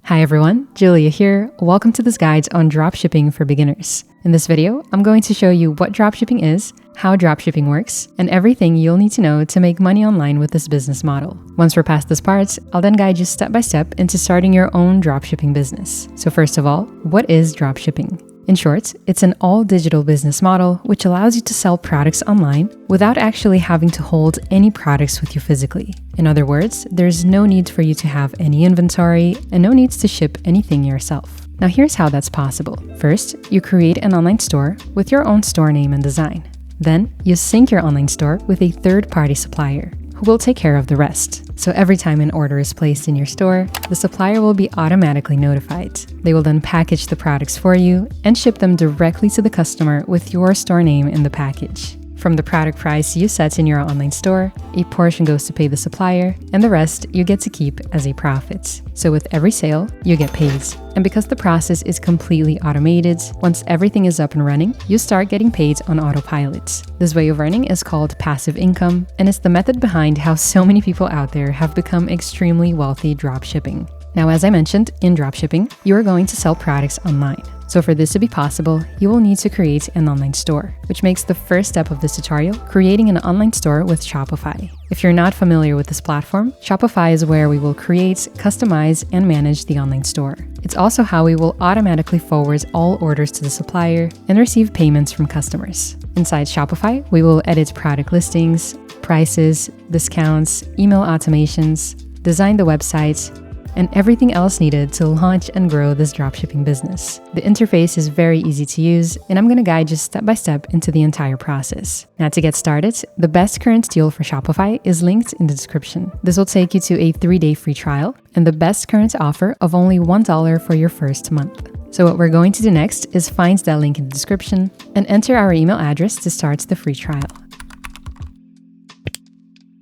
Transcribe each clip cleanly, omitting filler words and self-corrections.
Hi everyone, Julia here. Welcome to this guide on dropshipping for beginners. In this video, I'm going to show you what dropshipping is, how dropshipping works, and everything you'll need to know to make money online with this business model. Once we're past this part, I'll then guide you step by step into starting your own dropshipping business. So first of all, what is dropshipping? In short, it's an all-digital business model which allows you to sell products online without actually having to hold any products with you physically. In other words, there's no need for you to have any inventory and no needs to ship anything yourself. Now here's how that's possible. First, you create an online store with your own store name and design. Then, you sync your online store with a third-party supplier who will take care of the rest. So every time an order is placed in your store, the supplier will be automatically notified. They will then package the products for you and ship them directly to the customer with your store name in the package. From the product price you set in your online store, a portion goes to pay the supplier, and the rest you get to keep as a profit. So with every sale, you get paid. And because the process is completely automated, once everything is up and running, you start getting paid on autopilot. This way of earning is called passive income, and it's the method behind how so many people out there have become extremely wealthy dropshipping. Now, as I mentioned, in dropshipping, you are going to sell products online. So for this to be possible, you will need to create an online store, which makes the first step of this tutorial creating an online store with Shopify. If you're not familiar with this platform, Shopify is where we will create, customize, and manage the online store. It's also how we will automatically forward all orders to the supplier and receive payments from customers. Inside Shopify, we will edit product listings, prices, discounts, email automations, design the website, and everything else needed to launch and grow this dropshipping business. The interface is very easy to use, and I'm going to guide you step by step into the entire process. Now to get started, the best current deal for Shopify is linked in the description. This will take you to a 3-day free trial and the best current offer of only $1 for your first month. So what we're going to do next is find that link in the description and enter our email address to start the free trial.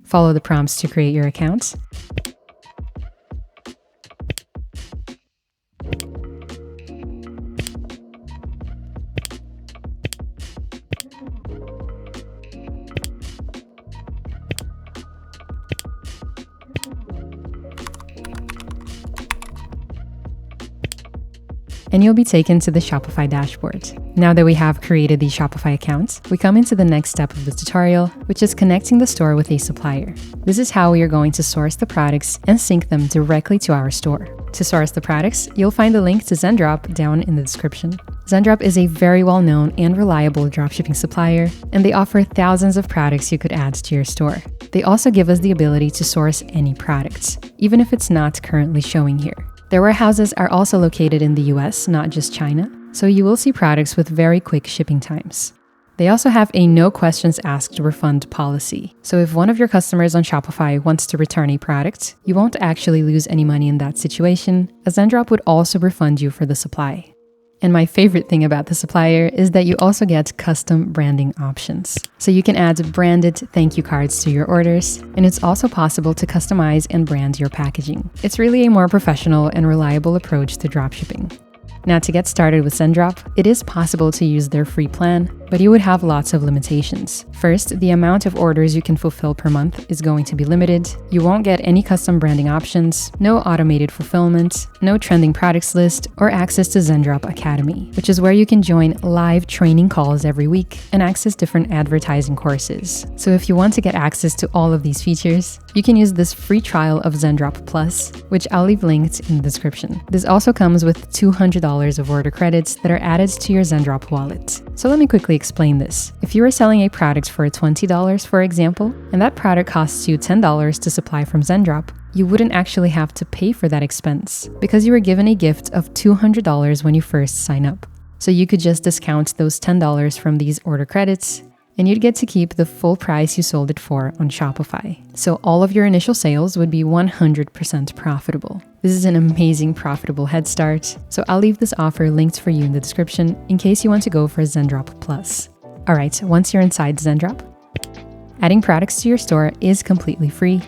Follow the prompts to create your account. And you'll be taken to the Shopify dashboard. Now that we have created the Shopify account, we come into the next step of the tutorial, which is connecting the store with a supplier. This is how we are going to source the products and sync them directly to our store. To source the products, you'll find the link to Zendrop down in the description. Zendrop is a very well-known and reliable dropshipping supplier, and they offer thousands of products you could add to your store. They also give us the ability to source any products, even if it's not currently showing here. Their warehouses are also located in the US, not just China, so you will see products with very quick shipping times. They also have a no questions asked refund policy. So if one of your customers on Shopify wants to return a product, you won't actually lose any money in that situation, as Zendrop would also refund you for the supply. And my favorite thing about the supplier is that you also get custom branding options. So you can add branded thank you cards to your orders, and it's also possible to customize and brand your packaging. It's really a more professional and reliable approach to dropshipping. Now to get started with Zendrop, it is possible to use their free plan, but you would have lots of limitations. First, the amount of orders you can fulfill per month is going to be limited. You won't get any custom branding options, no automated fulfillment, no trending products list, or access to Zendrop Academy, which is where you can join live training calls every week and access different advertising courses. So if you want to get access to all of these features, you can use this free trial of Zendrop Plus, which I'll leave linked in the description. This also comes with $200 of order credits that are added to your Zendrop wallet. So let me quickly explain this. If you are selling a product for $20, for example, and that product costs you $10 to supply from Zendrop, you wouldn't actually have to pay for that expense because you were given a gift of $200 when you first sign up. So you could just discount those $10 from these order credits, and you'd get to keep the full price you sold it for on Shopify. So all of your initial sales would be 100% profitable. This is an amazing profitable head start, so I'll leave this offer linked for you in the description in case you want to go for Zendrop Plus. Alright, once you're inside Zendrop, adding products to your store is completely free.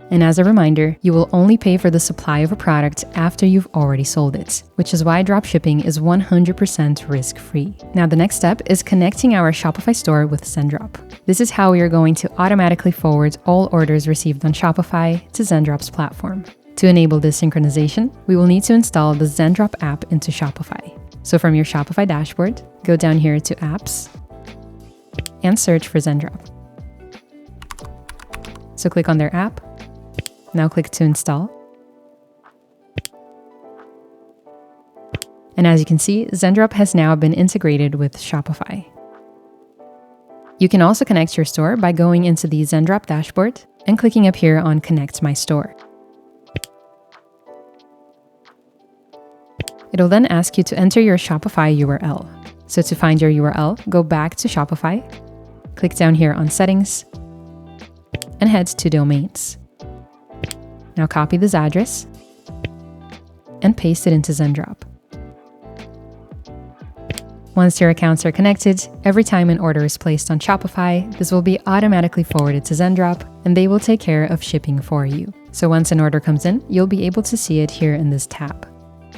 And as a reminder, you will only pay for the supply of a product after you've already sold it, which is why dropshipping is 100% risk-free. Now the next step is connecting our Shopify store with Zendrop. This is how we are going to automatically forward all orders received on Shopify to Zendrop's platform. To enable this synchronization, we will need to install the Zendrop app into Shopify. So from your Shopify dashboard, go down here to Apps and search for Zendrop. So click on their app. Now click to install. And as you can see, Zendrop has now been integrated with Shopify. You can also connect your store by going into the Zendrop dashboard and clicking up here on Connect My Store. It'll then ask you to enter your Shopify URL. So to find your URL, go back to Shopify, click down here on Settings, and head to Domains. Now copy this address and paste it into Zendrop. Once your accounts are connected, every time an order is placed on Shopify, this will be automatically forwarded to Zendrop, and they will take care of shipping for you. So once an order comes in, you'll be able to see it here in this tab.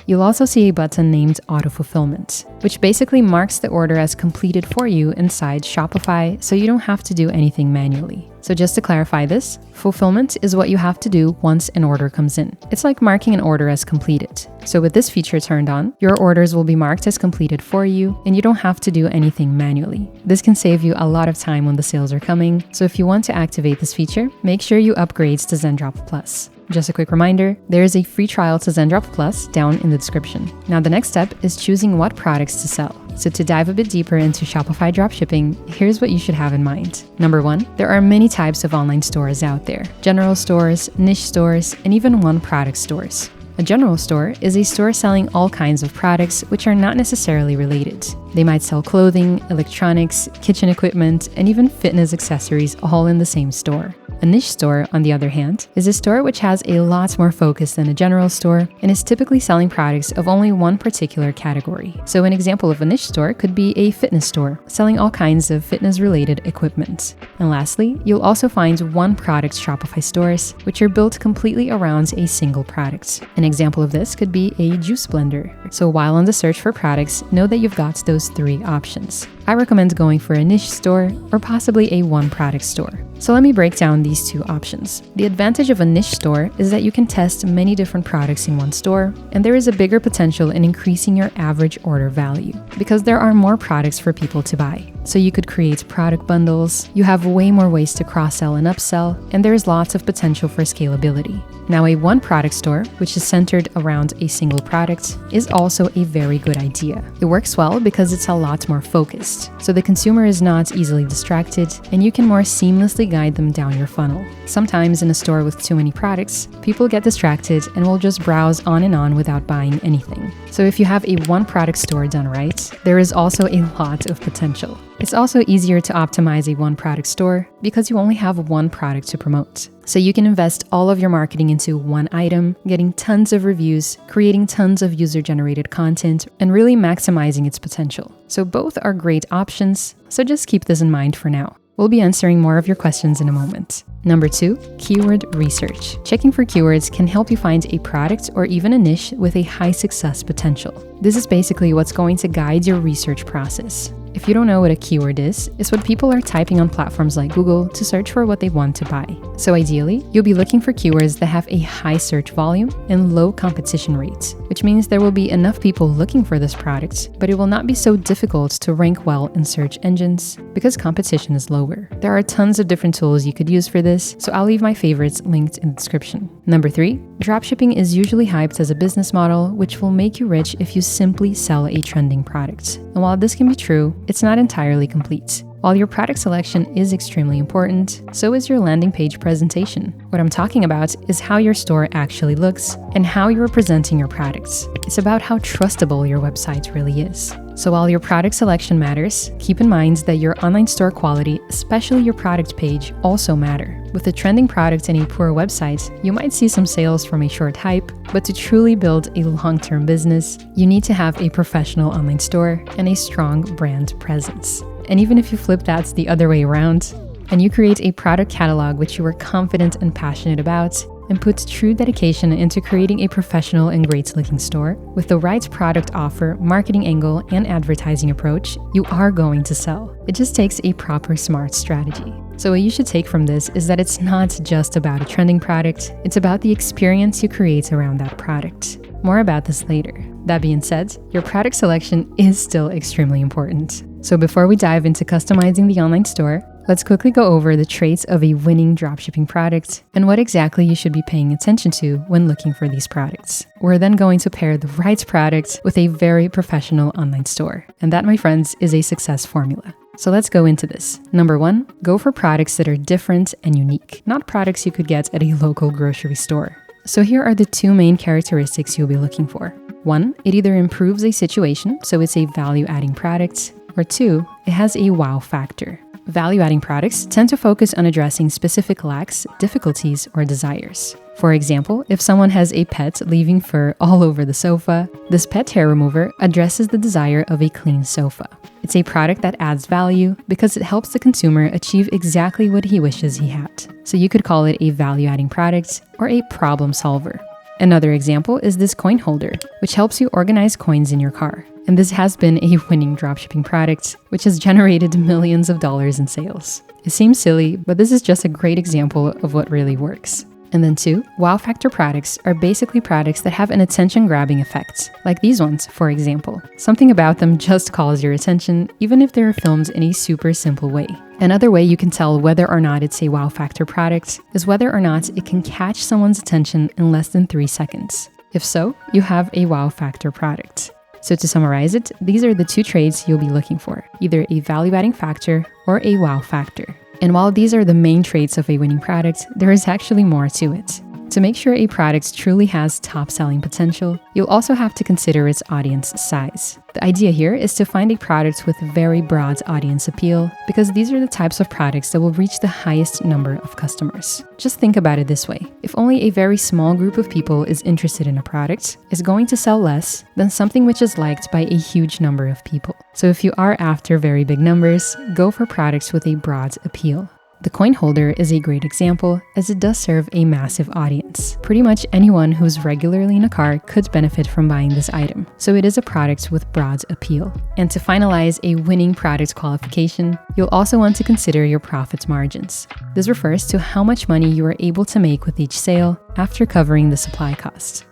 You'll also see a button named Auto Fulfillment, which basically marks the order as completed for you inside Shopify, so you don't have to do anything manually. So just to clarify this, fulfillment is what you have to do once an order comes in. It's like marking an order as completed. So with this feature turned on, your orders will be marked as completed for you, and you don't have to do anything manually. This can save you a lot of time when the sales are coming, so if you want to activate this feature, make sure you upgrade to Zendrop Plus. Just a quick reminder, there is a free trial to Zendrop Plus down in the description. Now the next step is choosing what products to sell. So to dive a bit deeper into Shopify dropshipping, here's what you should have in mind. Number one, there are many types of online stores out there. General stores, niche stores, and even one-product stores. A general store is a store selling all kinds of products which are not necessarily related. They might sell clothing, electronics, kitchen equipment, and even fitness accessories all in the same store. A niche store, on the other hand, is a store which has a lot more focus than a general store and is typically selling products of only one particular category. So an example of a niche store could be a fitness store, selling all kinds of fitness-related equipment. And lastly, you'll also find one-product Shopify stores, which are built completely around a single product. An example of this could be a juice blender. So while on the search for products, know that you've got those three options. I recommend going for a niche store or possibly a one-product store. So let me break down these two options. The advantage of a niche store is that you can test many different products in one store, and there is a bigger potential in increasing your average order value because there are more products for people to buy. So you could create product bundles, you have way more ways to cross-sell and upsell, and there is lots of potential for scalability. Now, a one-product store, which is centered around a single product, is also a very good idea. It works well because it's a lot more focused, so the consumer is not easily distracted, and you can more seamlessly guide them down your funnel. Sometimes in a store with too many products, people get distracted and will just browse on and on without buying anything. So if you have a one-product store done right, there is also a lot of potential. It's also easier to optimize a one-product store because you only have one product to promote. So you can invest all of your marketing into one item, getting tons of reviews, creating tons of user-generated content, and really maximizing its potential. So both are great options, so just keep this in mind for now. We'll be answering more of your questions in a moment. Number 2, keyword research. Checking for keywords can help you find a product or even a niche with a high success potential. This is basically what's going to guide your research process. If you don't know what a keyword is, it's what people are typing on platforms like Google to search for what they want to buy. So ideally, you'll be looking for keywords that have a high search volume and low competition rates, which means there will be enough people looking for this product, but it will not be so difficult to rank well in search engines because competition is lower. There are tons of different tools you could use for this, so I'll leave my favorites linked in the description. Number 3, dropshipping is usually hyped as a business model, which will make you rich if you simply sell a trending product. And while this can be true, it's not entirely complete. While your product selection is extremely important, so is your landing page presentation. What I'm talking about is how your store actually looks and how you're presenting your products. It's about how trustable your website really is. So while your product selection matters, keep in mind that your online store quality, especially your product page, also matter. With a trending product and a poor website, you might see some sales from a short hype, but to truly build a long-term business, you need to have a professional online store and a strong brand presence. And even if you flip that the other way around, and you create a product catalog which you are confident and passionate about, and puts true dedication into creating a professional and great-looking store, with the right product offer, marketing angle, and advertising approach, you are going to sell. It just takes a proper smart strategy. So what you should take from this is that it's not just about a trending product, it's about the experience you create around that product. More about this later. That being said, your product selection is still extremely important. So before we dive into customizing the online store, let's quickly go over the traits of a winning dropshipping product and what exactly you should be paying attention to when looking for these products. We're then going to pair the right product with a very professional online store. And that, my friends, is a success formula. So let's go into this. Number 1, go for products that are different and unique, not products you could get at a local grocery store. So here are the 2 main characteristics you'll be looking for. 1, it either improves a situation, so it's a value-adding product, or 2, it has a wow factor. Value-adding products tend to focus on addressing specific lacks, difficulties, or desires. For example, if someone has a pet leaving fur all over the sofa, this pet hair remover addresses the desire of a clean sofa. It's a product that adds value because it helps the consumer achieve exactly what he wishes he had. So you could call it a value-adding product or a problem solver. Another example is this coin holder, which helps you organize coins in your car. And this has been a winning dropshipping product, which has generated millions of dollars in sales. It seems silly, but this is just a great example of what really works. And then 2, wow factor products are basically products that have an attention-grabbing effect, like these ones, for example. Something about them just calls your attention, even if they're filmed in a super simple way. Another way you can tell whether or not it's a wow factor product is whether or not it can catch someone's attention in less than 3 seconds. If so, you have a wow factor product. So to summarize it, these are the 2 traits you'll be looking for, either a value-adding factor or a wow factor. And while these are the main traits of a winning product, there is actually more to it. To make sure a product truly has top-selling potential, you'll also have to consider its audience size. The idea here is to find a product with very broad audience appeal, because these are the types of products that will reach the highest number of customers. Just think about it this way. If only a very small group of people is interested in a product, it's going to sell less than something which is liked by a huge number of people. So if you are after very big numbers, go for products with a broad appeal. The coin holder is a great example, as it does serve a massive audience. Pretty much anyone who's regularly in a car could benefit from buying this item, so it is a product with broad appeal. And to finalize a winning product qualification, you'll also want to consider your profit margins. This refers to how much money you are able to make with each sale after covering the supply cost.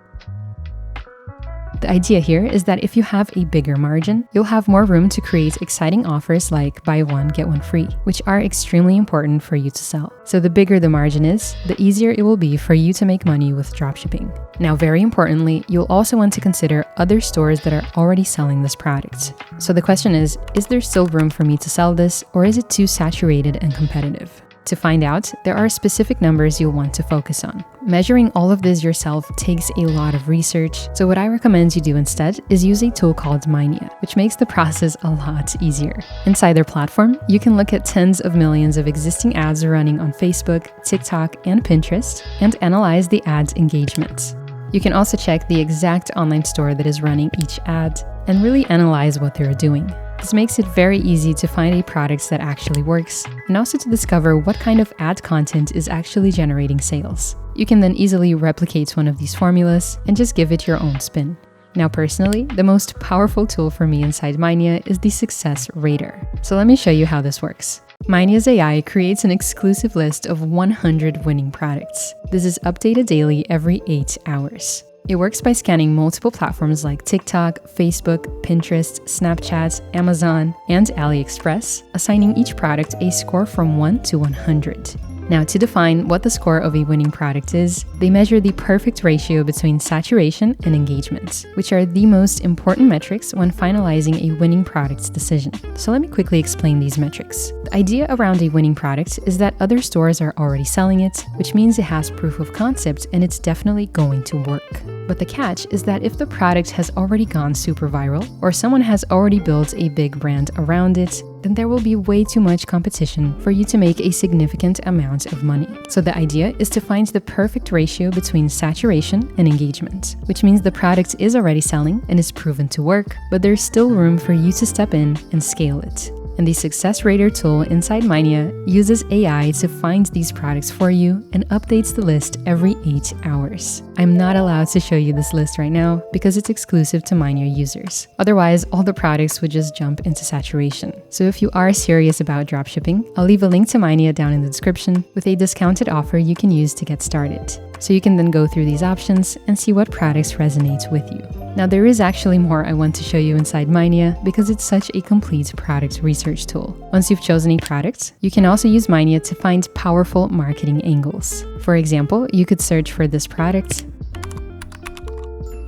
The idea here is that if you have a bigger margin, you'll have more room to create exciting offers like buy one, get one free, which are extremely important for you to sell. So the bigger the margin is, the easier it will be for you to make money with dropshipping. Now, very importantly, you'll also want to consider other stores that are already selling this product. So the question is there still room for me to sell this, or is it too saturated and competitive? To find out, there are specific numbers you'll want to focus on. Measuring all of this yourself takes a lot of research, so what I recommend you do instead is use a tool called MINEA, which makes the process a lot easier. Inside their platform, you can look at tens of millions of existing ads running on Facebook, TikTok, and Pinterest, and analyze the ads' engagement. You can also check the exact online store that is running each ad and really analyze what they're doing. This makes it very easy to find a product that actually works, and also to discover what kind of ad content is actually generating sales. You can then easily replicate one of these formulas and just give it your own spin. Now personally, the most powerful tool for me inside MINEA is the Success Radar. So let me show you how this works. MINEA's AI creates an exclusive list of 100 winning products. This is updated daily every 8 hours. It works by scanning multiple platforms like TikTok, Facebook, Pinterest, Snapchat, Amazon, and AliExpress, assigning each product a score from 1 to 100. Now, to define what the score of a winning product is, they measure the perfect ratio between saturation and engagement, which are the most important metrics when finalizing a winning product's decision. So let me quickly explain these metrics. The idea around a winning product is that other stores are already selling it, which means it has proof of concept and it's definitely going to work. But the catch is that if the product has already gone super viral, or someone has already built a big brand around it, then there will be way too much competition for you to make a significant amount of money. So the idea is to find the perfect ratio between saturation and engagement, which means the product is already selling and is proven to work, but there's still room for you to step in and scale it. And the Success Rater tool inside MINEA uses AI to find these products for you and updates the list every 8 hours. I'm not allowed to show you this list right now because it's exclusive to MINEA users. Otherwise, all the products would just jump into saturation. So if you are serious about dropshipping, I'll leave a link to MINEA down in the description with a discounted offer you can use to get started. So you can then go through these options and see what products resonate with you. Now there is actually more I want to show you inside MINEA because it's such a complete product research tool. Once you've chosen a product, you can also use MINEA to find powerful marketing angles. For example, you could search for this product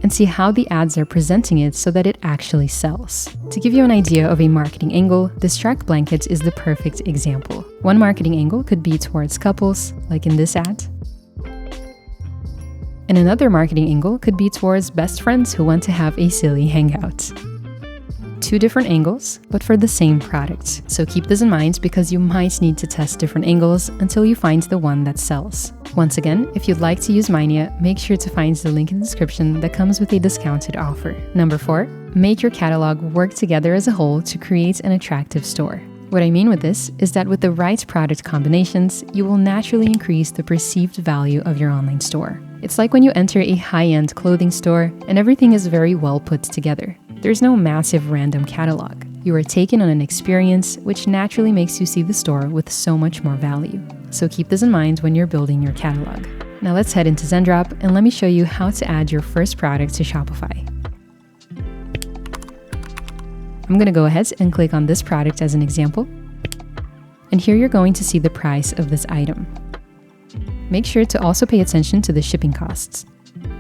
and see how the ads are presenting it so that it actually sells. To give you an idea of a marketing angle, this shark blanket is the perfect example. One marketing angle could be towards couples, like in this ad. And another marketing angle could be towards best friends who want to have a silly hangout. Two different angles, but for the same product. So keep this in mind because you might need to test different angles until you find the one that sells. Once again, if you'd like to use MINEA, make sure to find the link in the description that comes with a discounted offer. Number 4, make your catalog work together as a whole to create an attractive store. What I mean with this is that with the right product combinations, you will naturally increase the perceived value of your online store. It's like when you enter a high-end clothing store and everything is very well put together. There's no massive random catalog. You are taken on an experience which naturally makes you see the store with so much more value. So keep this in mind when you're building your catalog. Now let's head into Zendrop and let me show you how to add your first product to Shopify. I'm going to go ahead and click on this product as an example. And here you're going to see the price of this item. Make sure to also pay attention to the shipping costs.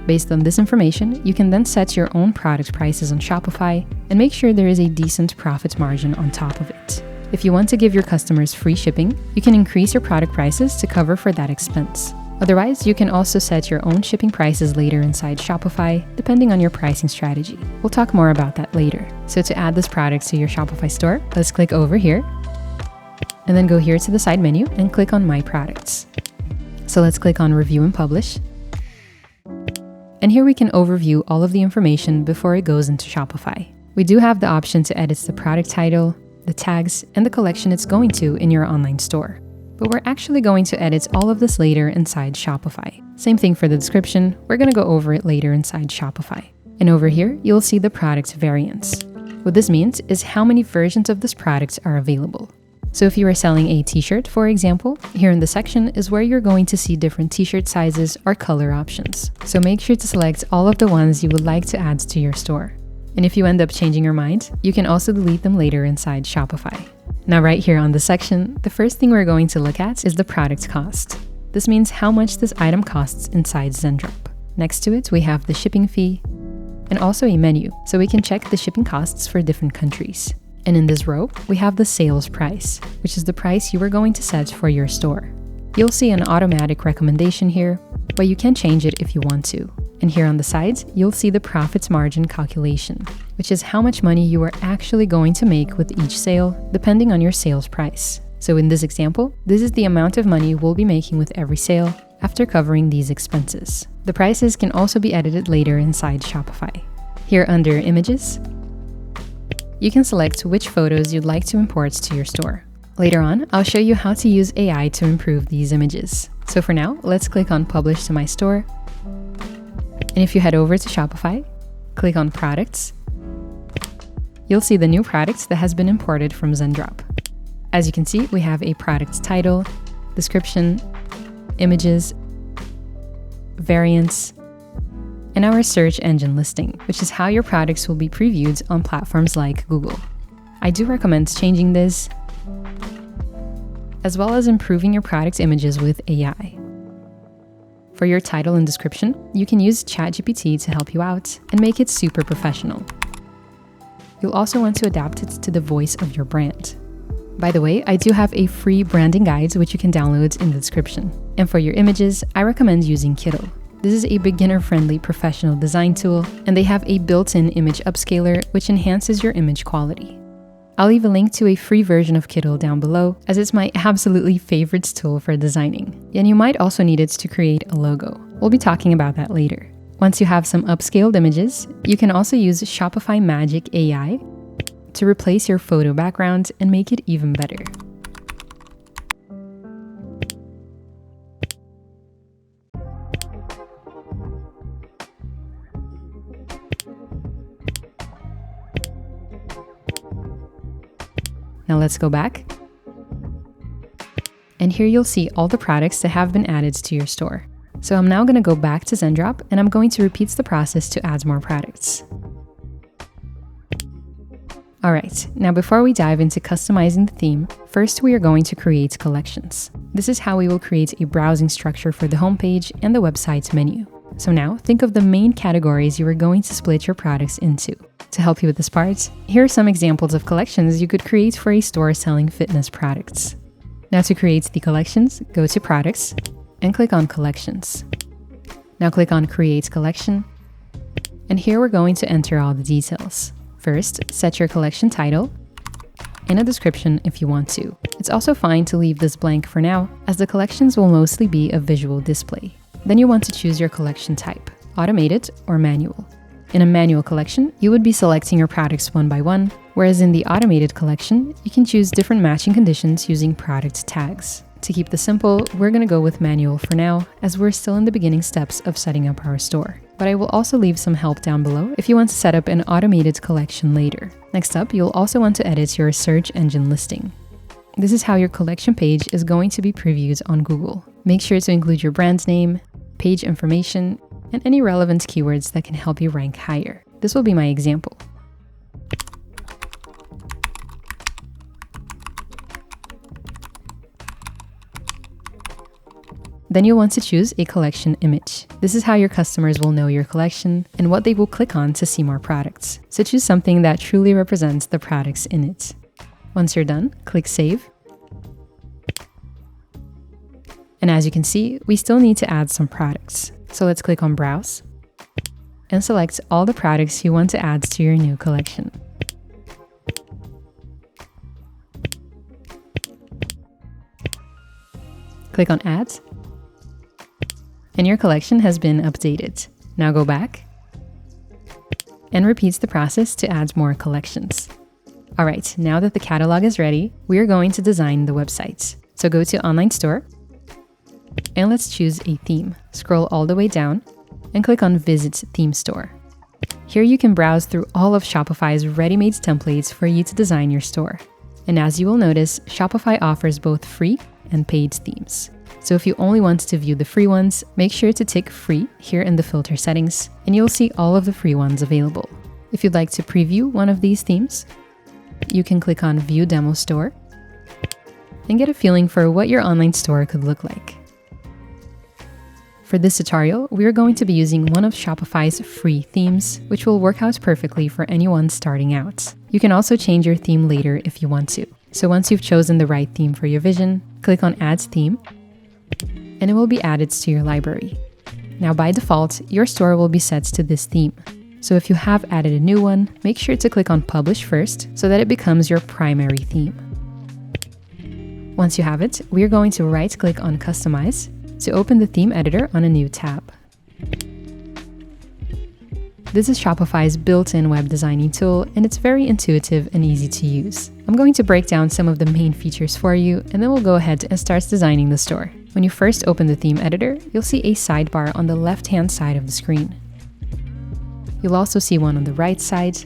Based on this information, you can then set your own product prices on Shopify and make sure there is a decent profit margin on top of it. If you want to give your customers free shipping, you can increase your product prices to cover for that expense. Otherwise, you can also set your own shipping prices later inside Shopify, depending on your pricing strategy. We'll talk more about that later. So to add this product to your Shopify store, let's click over here, and then go here to the side menu and click on My Products. So let's click on Review and Publish. And here we can overview all of the information before it goes into Shopify. We do have the option to edit the product title, the tags, and the collection it's going to in your online store. But we're actually going to edit all of this later inside Shopify. Same thing for the description, we're going to go over it later inside Shopify. And over here, you'll see the product variants. What this means is how many versions of this product are available. So if you are selling a t-shirt, for example, here in the section is where you're going to see different t-shirt sizes or color options. So make sure to select all of the ones you would like to add to your store. And if you end up changing your mind, you can also delete them later inside Shopify. Now right here on the section, the first thing we're going to look at is the product cost. This means how much this item costs inside Zendrop. Next to it, we have the shipping fee and also a menu, so we can check the shipping costs for different countries. And in this row, we have the sales price, which is the price you are going to set for your store. You'll see an automatic recommendation here, but you can change it if you want to. And here on the sides, you'll see the profit margin calculation, which is how much money you are actually going to make with each sale, depending on your sales price. So in this example, this is the amount of money we'll be making with every sale after covering these expenses. The prices can also be edited later inside Shopify. Here under Images, you can select which photos you'd like to import to your store. Later on, I'll show you how to use AI to improve these images. So for now, let's click on Publish to My Store. And if you head over to Shopify, click on Products, you'll see the new product that has been imported from Zendrop. As you can see, we have a product title, description, images, variants, and our search engine listing, which is how your products will be previewed on platforms like Google. I do recommend changing this, as well as improving your product images with AI. For your title and description, you can use ChatGPT to help you out and make it super professional. You'll also want to adapt it to the voice of your brand. By the way, I do have a free branding guide which you can download in the description. And for your images, I recommend using Kittl. This is a beginner-friendly professional design tool, and they have a built-in image upscaler which enhances your image quality. I'll leave a link to a free version of Kittl down below, as it's my absolutely favorite tool for designing. And you might also need it to create a logo. We'll be talking about that later. Once you have some upscaled images, you can also use Shopify Magic AI to replace your photo background and make it even better. Now let's go back. And here you'll see all the products that have been added to your store. So I'm now going to go back to Zendrop and I'm going to repeat the process to add more products. Alright, now before we dive into customizing the theme, first we are going to create collections. This is how we will create a browsing structure for the homepage and the website's menu. So now think of the main categories you are going to split your products into. To help you with this part, here are some examples of collections you could create for a store selling fitness products. Now to create the collections, go to Products and click on Collections. Now click on Create Collection. And here we're going to enter all the details. First, set your collection title and a description if you want to. It's also fine to leave this blank for now, as the collections will mostly be a visual display. Then you want to choose your collection type, automated or manual. In a manual collection, you would be selecting your products one by one, whereas in the automated collection, you can choose different matching conditions using product tags. To keep this simple, we're going to go with manual for now, as we're still in the beginning steps of setting up our store. But I will also leave some help down below if you want to set up an automated collection later. Next up, you'll also want to edit your search engine listing. This is how your collection page is going to be previewed on Google. Make sure to include your brand name, page information, and any relevant keywords that can help you rank higher. This will be my example. Then you'll want to choose a collection image. This is how your customers will know your collection and what they will click on to see more products. So choose something that truly represents the products in it. Once you're done, click Save. And as you can see, we still need to add some products. So let's click on Browse and select all the products you want to add to your new collection. Click on Add, and your collection has been updated. Now go back and repeat the process to add more collections. Alright, now that the catalog is ready, we are going to design the website. So go to Online Store, and let's choose a theme. Scroll all the way down and click on Visit Theme Store. Here you can browse through all of Shopify's ready-made templates for you to design your store. And as you will notice, Shopify offers both free and paid themes. So if you only want to view the free ones, make sure to tick Free here in the filter settings, and you'll see all of the free ones available. If you'd like to preview one of these themes, you can click on View Demo Store and get a feeling for what your online store could look like. For this tutorial, we are going to be using one of Shopify's free themes, which will work out perfectly for anyone starting out. You can also change your theme later if you want to. So once you've chosen the right theme for your vision, click on Add Theme, and it will be added to your library. Now by default, your store will be set to this theme. So if you have added a new one, make sure to click on Publish first so that it becomes your primary theme. Once you have it, we are going to right-click on Customize to open the theme editor on a new tab. This is Shopify's built-in web designing tool, and it's very intuitive and easy to use. I'm going to break down some of the main features for you, and then we'll go ahead and start designing the store. When you first open the theme editor, you'll see a sidebar on the left-hand side of the screen. You'll also see one on the right side,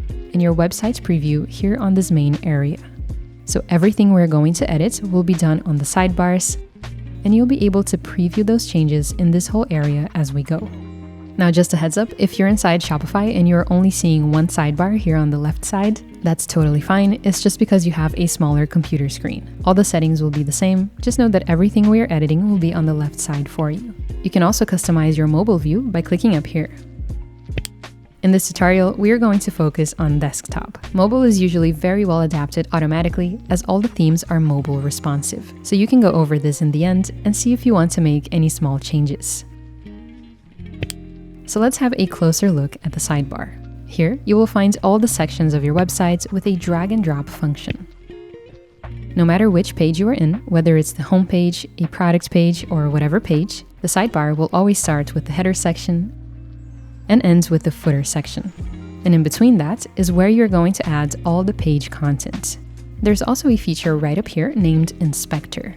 and your website's preview here on this main area. So everything we're going to edit will be done on the sidebars, and you'll be able to preview those changes in this whole area as we go. Now just a heads up, if you're inside Shopify and you're only seeing one sidebar here on the left side, that's totally fine. It's just because you have a smaller computer screen. All the settings will be the same. Just know that everything we are editing will be on the left side for you. You can also customize your mobile view by clicking up here. In this tutorial, we are going to focus on desktop. Mobile is usually very well adapted automatically, as all the themes are mobile responsive. So you can go over this in the end and see if you want to make any small changes. So let's have a closer look at the sidebar. Here, you will find all the sections of your website with a drag and drop function. No matter which page you are in, whether it's the home page, a product page, or whatever page, the sidebar will always start with the header section and ends with the footer section. And in between that is where you're going to add all the page content. There's also a feature right up here named Inspector.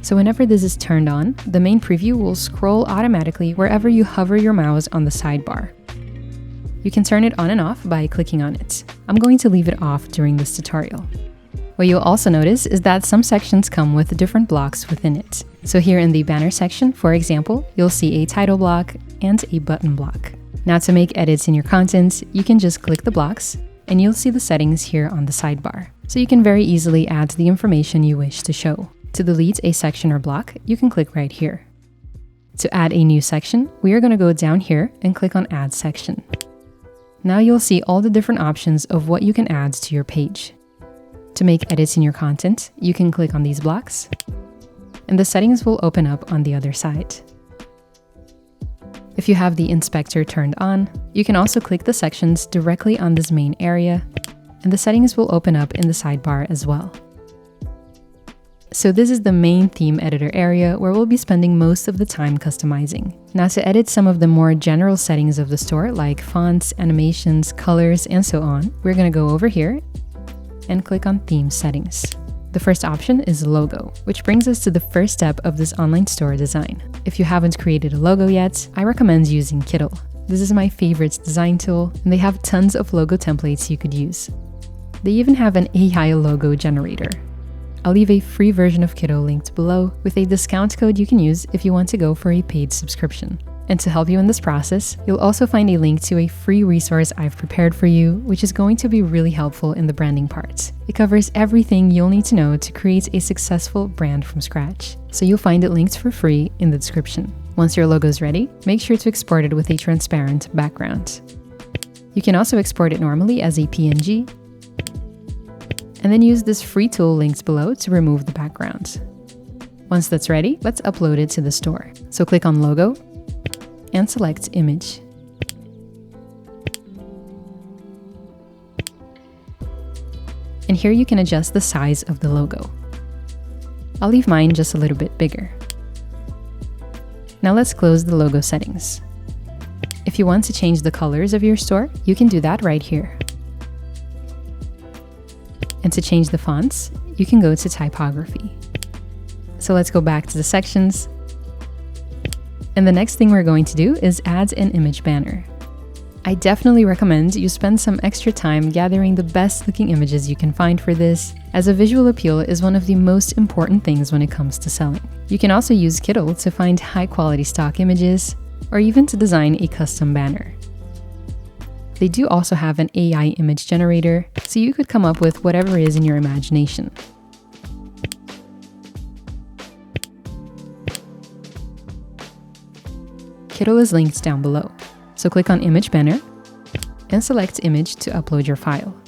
So whenever this is turned on, the main preview will scroll automatically wherever you hover your mouse on the sidebar. You can turn it on and off by clicking on it. I'm going to leave it off during this tutorial. What you'll also notice is that some sections come with different blocks within it. So here in the banner section, for example, you'll see a title block and a button block. Now to make edits in your content, you can just click the blocks and you'll see the settings here on the sidebar. So you can very easily add the information you wish to show. To delete a section or block, you can click right here. To add a new section, we are going to go down here and click on Add Section. Now you'll see all the different options of what you can add to your page. To make edits in your content, you can click on these blocks, and the settings will open up on the other side. If you have the inspector turned on, you can also click the sections directly on this main area, and the settings will open up in the sidebar as well. So this is the main theme editor area where we'll be spending most of the time customizing. Now to edit some of the more general settings of the store like fonts, animations, colors, and so on, we're going to go over here and click on Theme Settings. The first option is Logo, which brings us to the first step of this online store design. If you haven't created a logo yet, I recommend using Kittl. This is my favorite design tool, and they have tons of logo templates you could use. They even have an AI logo generator. I'll leave a free version of Kittl linked below with a discount code you can use if you want to go for a paid subscription. And to help you in this process, you'll also find a link to a free resource I've prepared for you, which is going to be really helpful in the branding part. It covers everything you'll need to know to create a successful brand from scratch. So you'll find it linked for free in the description. Once your logo is ready, make sure to export it with a transparent background. You can also export it normally as a PNG, and then use this free tool linked below to remove the background. Once that's ready, let's upload it to the store. So click on Logo and select Image. And here you can adjust the size of the logo. I'll leave mine just a little bit bigger. Now let's close the logo settings. If you want to change the colors of your store, you can do that right here. And to change the fonts, you can go to Typography. So let's go back to the sections. And the next thing we're going to do is add an image banner. I definitely recommend you spend some extra time gathering the best looking images you can find for this, as a visual appeal is one of the most important things when it comes to selling. You can also use Kittl to find high quality stock images, or even to design a custom banner. They do also have an AI image generator, so you could come up with whatever is in your imagination. Kittl is linked down below, so click on Image Banner and select Image to upload your file.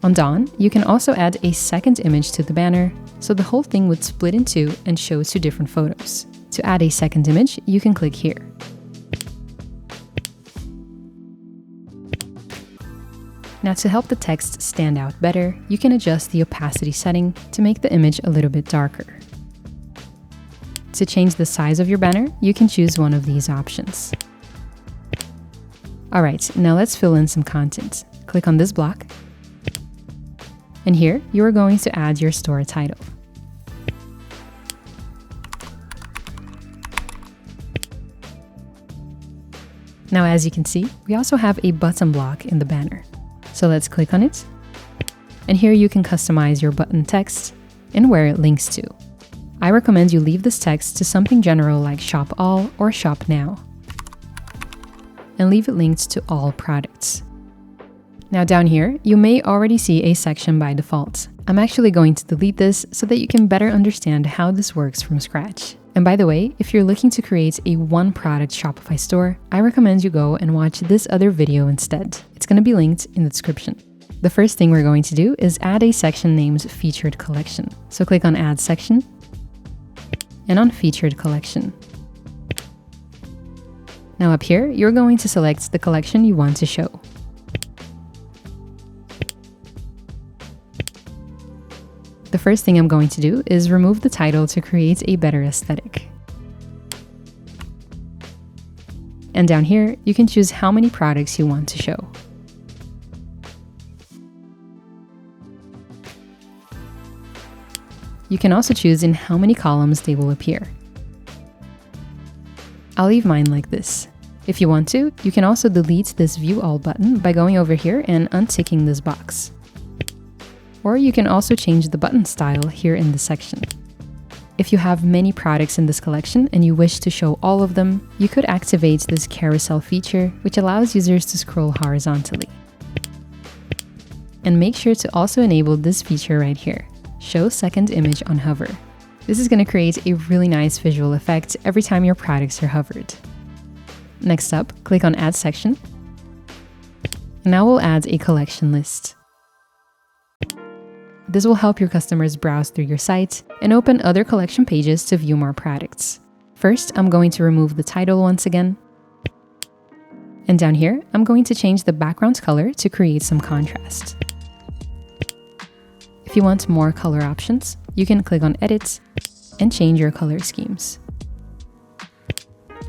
On Dawn, you can also add a second image to the banner, so the whole thing would split in two and show two different photos. To add a second image, you can click here. Now to help the text stand out better, you can adjust the opacity setting to make the image a little bit darker. To change the size of your banner, you can choose one of these options. Alright, now let's fill in some content. Click on this block, and here you are going to add your store title. Now as you can see, we also have a button block in the banner. So let's click on it, and here you can customize your button text and where it links to. I recommend you leave this text to something general like Shop All or Shop Now, and leave it linked to all products. Now down here, you may already see a section by default. I'm actually going to delete this so that you can better understand how this works from scratch. And by the way, if you're looking to create a one-product Shopify store, I recommend you go and watch this other video instead. It's going to be linked in the description. The first thing we're going to do is add a section named Featured Collection. So click on Add Section and on Featured Collection. Now up here, you're going to select the collection you want to show. The first thing I'm going to do is remove the title to create a better aesthetic. And down here, you can choose how many products you want to show. You can also choose in how many columns they will appear. I'll leave mine like this. If you want to, you can also delete this View All button by going over here and unticking this box. Or you can also change the button style here in this section. If you have many products in this collection and you wish to show all of them, you could activate this carousel feature, which allows users to scroll horizontally. And make sure to also enable this feature right here, Show Second Image on Hover. This is going to create a really nice visual effect every time your products are hovered. Next up, click on Add Section. Now we'll add a collection list. This will help your customers browse through your site and open other collection pages to view more products. First, I'm going to remove the title once again. And down here, I'm going to change the background color to create some contrast. If you want more color options, you can click on Edit and change your color schemes.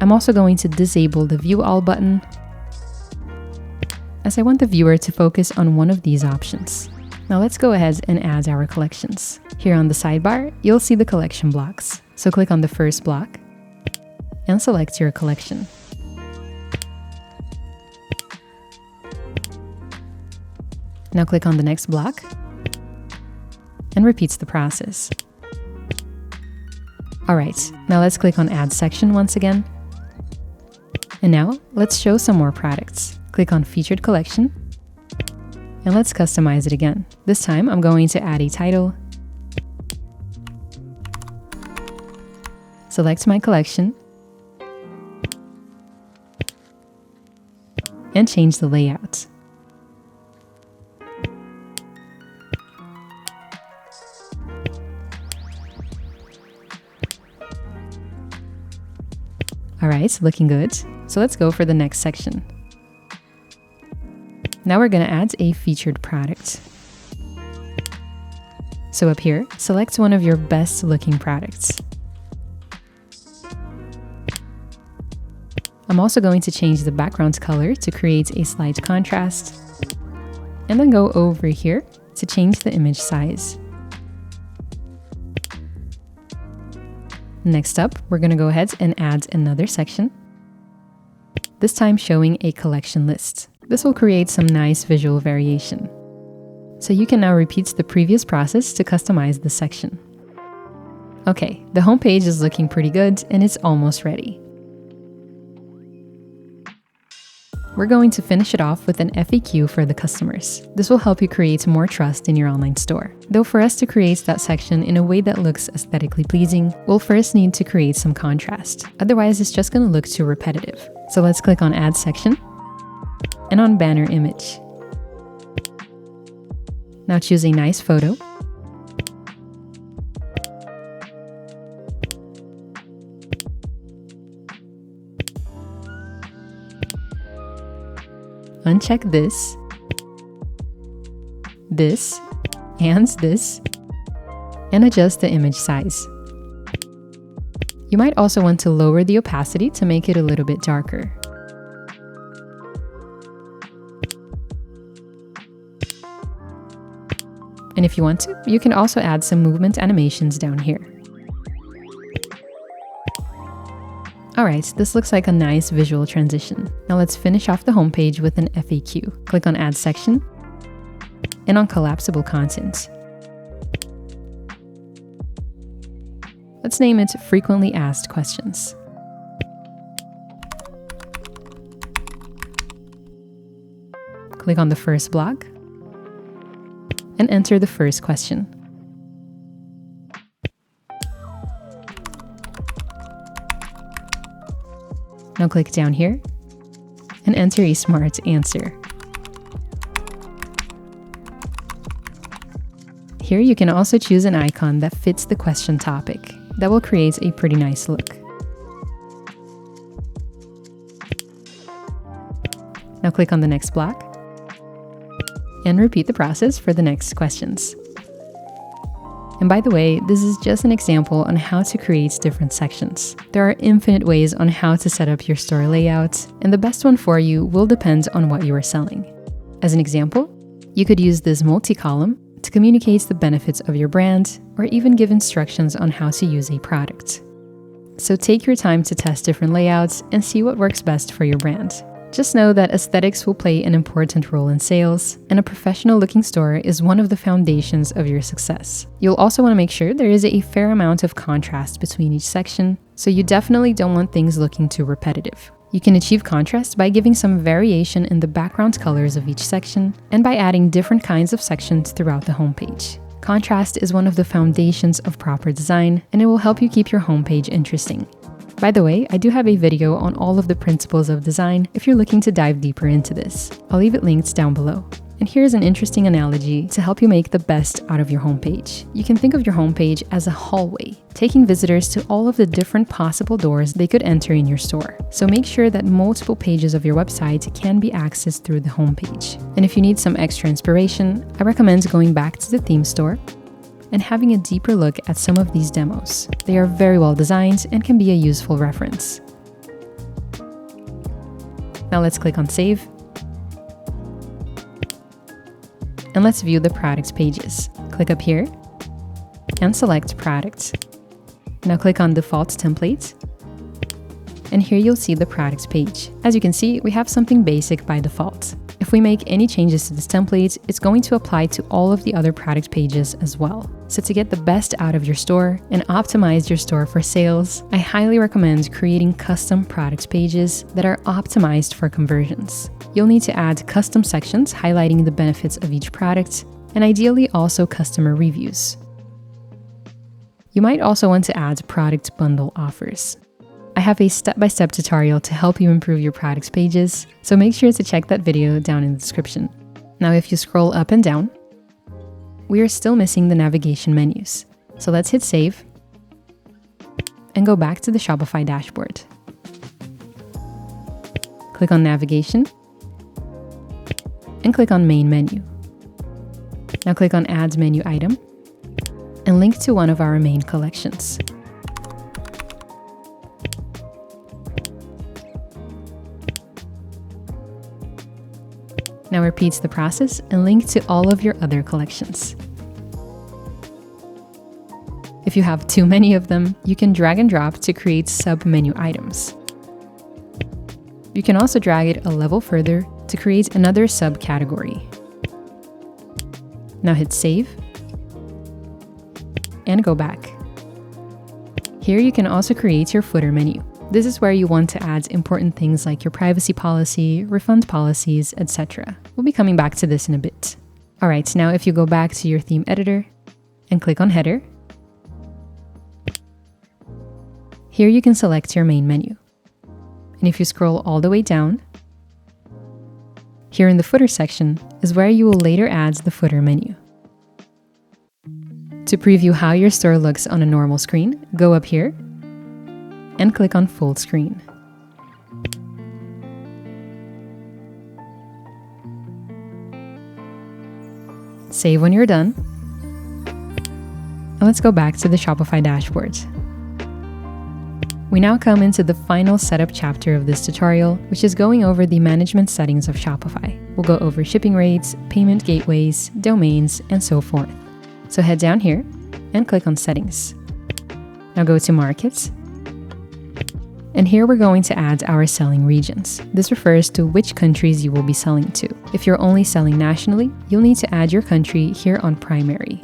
I'm also going to disable the View All button, as I want the viewer to focus on one of these options. Now let's go ahead and add our collections. Here on the sidebar, you'll see the collection blocks. So click on the first block and select your collection. Now click on the next block and repeats the process. Alright, now let's click on Add Section once again. And now let's show some more products. Click on Featured Collection. And let's customize it again. This time I'm going to add a title. Select my collection. And change the layout. Alright, looking good. So let's go for the next section. Now we're going to add a featured product. So up here, select one of your best looking products. I'm also going to change the background color to create a slight contrast. And then go over here to change the image size. Next up, we're going to go ahead and add another section. This time showing a collection list. This will create some nice visual variation. So you can now repeat the previous process to customize the section. Okay, the homepage is looking pretty good and it's almost ready. We're going to finish it off with an FAQ for the customers. This will help you create more trust in your online store. Though for us to create that section in a way that looks aesthetically pleasing, we'll first need to create some contrast. Otherwise, it's just going to look too repetitive. So let's click on Add Section and on Banner Image. Now choose a nice photo. Uncheck this, and adjust the image size. You might also want to lower the opacity to make it a little bit darker. And if you want to, you can also add some movement animations down here. Alright, this looks like a nice visual transition. Now let's finish off the homepage with an FAQ. Click on Add Section and on Collapsible Content. Let's name it Frequently Asked Questions. Click on the first block and enter the first question. Now click down here and enter a smart answer. Here you can also choose an icon that fits the question topic. That will create a pretty nice look. Now click on the next block and repeat the process for the next questions. And by the way, this is just an example on how to create different sections. There are infinite ways on how to set up your store layout, and the best one for you will depend on what you are selling. As an example, you could use this multi-column to communicate the benefits of your brand, or even give instructions on how to use a product. So take your time to test different layouts and see what works best for your brand. Just know that aesthetics will play an important role in sales, and a professional looking store is one of the foundations of your success. You'll also want to make sure there is a fair amount of contrast between each section, so you definitely don't want things looking too repetitive. You can achieve contrast by giving some variation in the background colors of each section, and by adding different kinds of sections throughout the homepage. Contrast is one of the foundations of proper design, and it will help you keep your homepage interesting. By the way, I do have a video on all of the principles of design if you're looking to dive deeper into this. I'll leave it linked down below. And here's an interesting analogy to help you make the best out of your homepage. You can think of your homepage as a hallway, taking visitors to all of the different possible doors they could enter in your store. So make sure that multiple pages of your website can be accessed through the homepage. And if you need some extra inspiration, I recommend going back to the theme store and having a deeper look at some of these demos. They are very well designed and can be a useful reference. Now let's click on Save. And let's view the product pages. Click up here and select Product. Now click on Default Template. And here you'll see the product page. As you can see, we have something basic by default. If we make any changes to this template, it's going to apply to all of the other product pages as well. So to get the best out of your store and optimize your store for sales, I highly recommend creating custom product pages that are optimized for conversions. You'll need to add custom sections highlighting the benefits of each product, and ideally also customer reviews. You might also want to add product bundle offers. I have a step-by-step tutorial to help you improve your products pages, so make sure to check that video down in the description. Now, if you scroll up and down, we are still missing the navigation menus. So let's hit Save and go back to the Shopify dashboard. Click on Navigation and click on Main Menu. Now click on Add Menu Item and link to one of our main collections. Now repeat the process and link to all of your other collections. If you have too many of them, you can drag and drop to create sub-menu items. You can also drag it a level further to create another subcategory. Now hit Save and go back. Here you can also create your footer menu. This is where you want to add important things like your privacy policy, refund policies, etc. We'll be coming back to this in a bit. All right, now if you go back to your theme editor and click on Header, here you can select your main menu. And if you scroll all the way down, here in the footer section is where you will later add the footer menu. To preview how your store looks on a normal screen, go up here and click on Full Screen. Save when you're done. And let's go back to the Shopify dashboard. We now come into the final setup chapter of this tutorial, which is going over the management settings of Shopify. We'll go over shipping rates, payment gateways, domains, and so forth. So head down here and click on Settings. Now go to Markets. And here we're going to add our selling regions. This refers to which countries you will be selling to. If you're only selling nationally, you'll need to add your country here on Primary.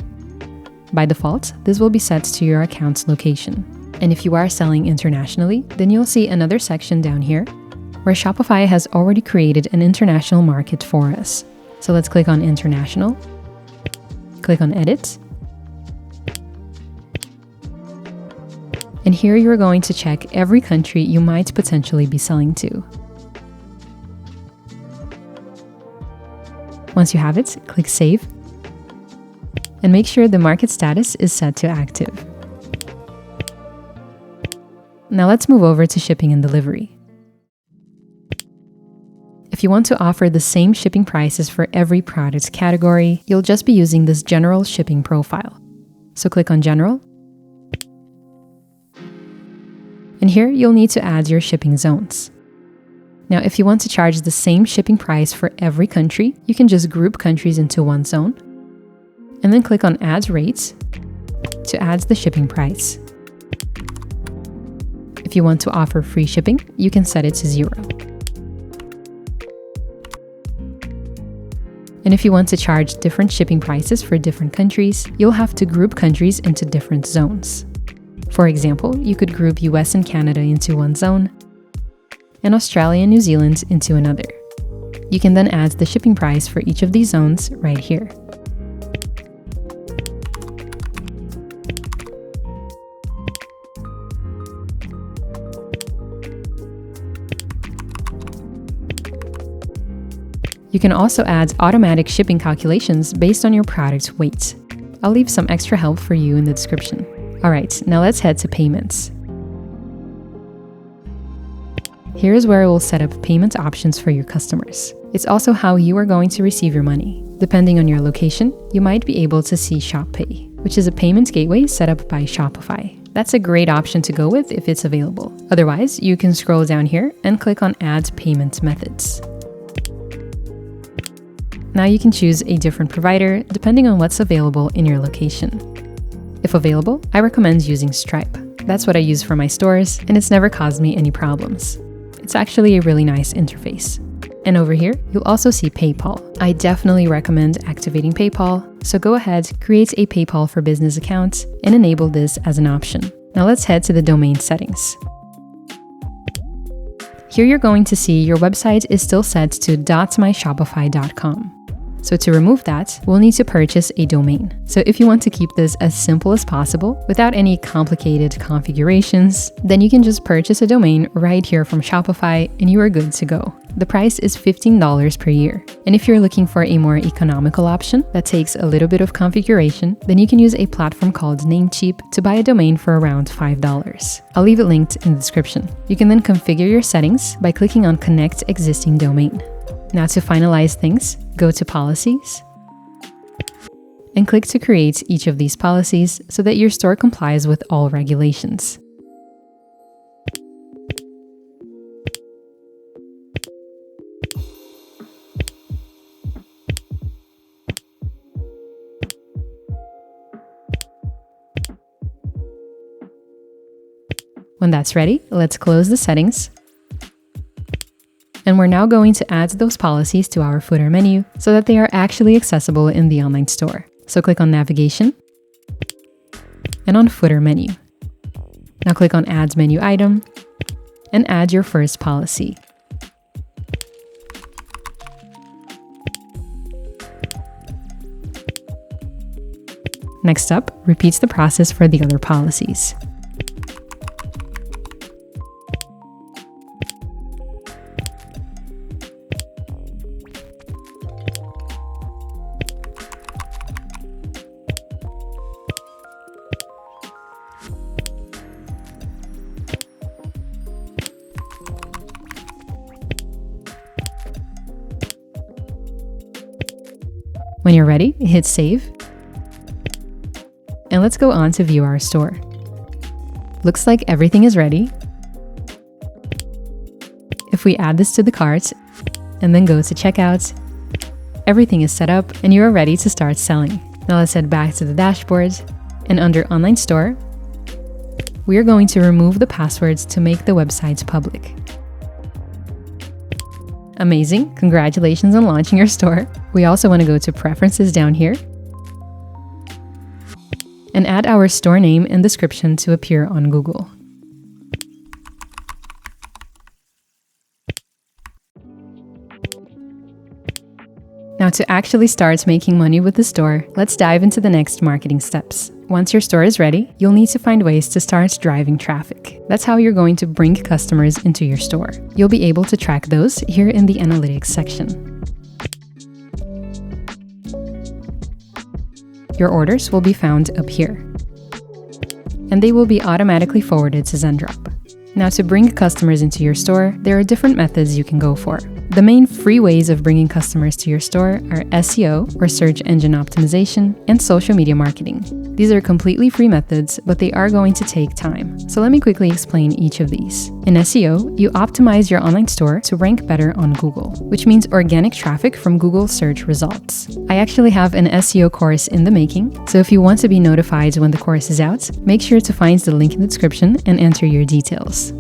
By default, this will be set to your account's location. And if you are selling internationally, then you'll see another section down here where Shopify has already created an international market for us. So let's click on International, click on Edit, and here you're going to check every country you might potentially be selling to. Once you have it, click Save, and make sure the market status is set to active. Now let's move over to shipping and delivery. If you want to offer the same shipping prices for every product category, you'll just be using this general shipping profile. So click on General. And here you'll need to add your shipping zones. Now, if you want to charge the same shipping price for every country, you can just group countries into one zone and then click on Add Rates to add the shipping price. If you want to offer free shipping, you can set it to 0. And if you want to charge different shipping prices for different countries, you'll have to group countries into different zones. For example, you could group US and Canada into one zone, and Australia and New Zealand into another. You can then add the shipping price for each of these zones right here. You can also add automatic shipping calculations based on your product's weight. I'll leave some extra help for you in the description. Alright, now let's head to payments. Here is where we'll set up payment options for your customers. It's also how you are going to receive your money. Depending on your location, you might be able to see ShopPay, which is a payment gateway set up by Shopify. That's a great option to go with if it's available. Otherwise, you can scroll down here and click on Add Payment Methods. Now you can choose a different provider depending on what's available in your location. If available, I recommend using Stripe. That's what I use for my stores, and it's never caused me any problems. It's actually a really nice interface. And over here, you'll also see PayPal. I definitely recommend activating PayPal, so go ahead, create a PayPal for Business account, and enable this as an option. Now let's head to the domain settings. Here you're going to see your website is still set to .myshopify.com. So to remove that, we'll need to purchase a domain. So if you want to keep this as simple as possible without any complicated configurations, then you can just purchase a domain right here from Shopify and you are good to go. The price is $15 per year. And if you're looking for a more economical option that takes a little bit of configuration, then you can use a platform called Namecheap to buy a domain for around $5. I'll leave it linked in the description. You can then configure your settings by clicking on Connect Existing Domain. Now to finalize things, go to Policies and click to create each of these policies so that your store complies with all regulations. When that's ready, let's close the settings. And we're now going to add those policies to our footer menu so that they are actually accessible in the online store. So click on Navigation and on Footer menu. Now click on Add Menu Item and add your first policy. Next up, repeat the process for the other policies. When you're ready, hit Save. And let's go on to view our store. Looks like everything is ready. If we add this to the cart and then go to checkout, everything is set up and you are ready to start selling. Now let's head back to the dashboard, and under Online Store, we are going to remove the passwords to make the website public. Amazing! Congratulations on launching your store. We also want to go to Preferences down here and add our store name and description to appear on Google. Now to actually start making money with the store, let's dive into the next marketing steps. Once your store is ready, you'll need to find ways to start driving traffic. That's how you're going to bring customers into your store. You'll be able to track those here in the Analytics section. Your orders will be found up here, and they will be automatically forwarded to Zendrop. Now to bring customers into your store, there are different methods you can go for. The main free ways of bringing customers to your store are SEO, or search engine optimization, and social media marketing. These are completely free methods, but they are going to take time. So let me quickly explain each of these. In SEO, you optimize your online store to rank better on Google, which means organic traffic from Google search results. I actually have an SEO course in the making, so if you want to be notified when the course is out, make sure to find the link in the description and enter your details.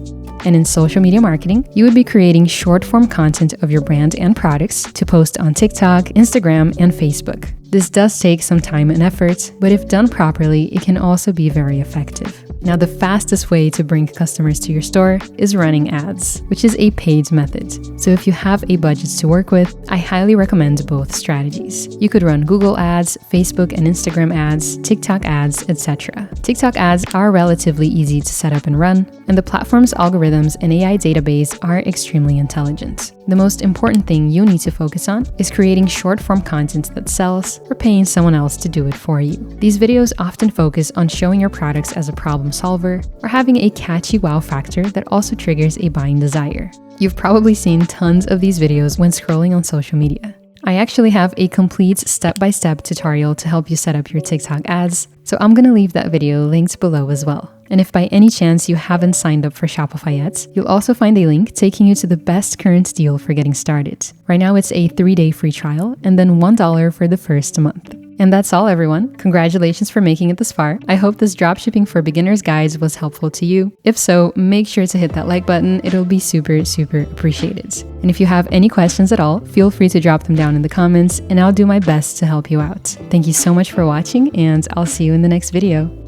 And in social media marketing, you would be creating short-form content of your brand and products to post on TikTok, Instagram, and Facebook. This does take some time and effort, but if done properly, it can also be very effective. Now, the fastest way to bring customers to your store is running ads, which is a paid method. So if you have a budget to work with, I highly recommend both strategies. You could run Google ads, Facebook and Instagram ads, TikTok ads, etc. TikTok ads are relatively easy to set up and run, and the platform's algorithms and AI database are extremely intelligent. The most important thing you need to focus on is creating short-form content that sells or paying someone else to do it for you. These videos often focus on showing your products as a problem solver or having a catchy wow factor that also triggers a buying desire. You've probably seen tons of these videos when scrolling on social media. I actually have a complete step-by-step tutorial to help you set up your TikTok ads, so I'm gonna leave that video linked below as well. And if by any chance you haven't signed up for Shopify yet, you'll also find a link taking you to the best current deal for getting started. Right now it's a 3-day free trial and then $1 for the first month. And that's all, everyone. Congratulations for making it this far. I hope this dropshipping for beginners guide was helpful to you. If so, make sure to hit that like button. It'll be super appreciated. And if you have any questions at all, feel free to drop them down in the comments and I'll do my best to help you out. Thank you so much for watching and I'll see you in the next video.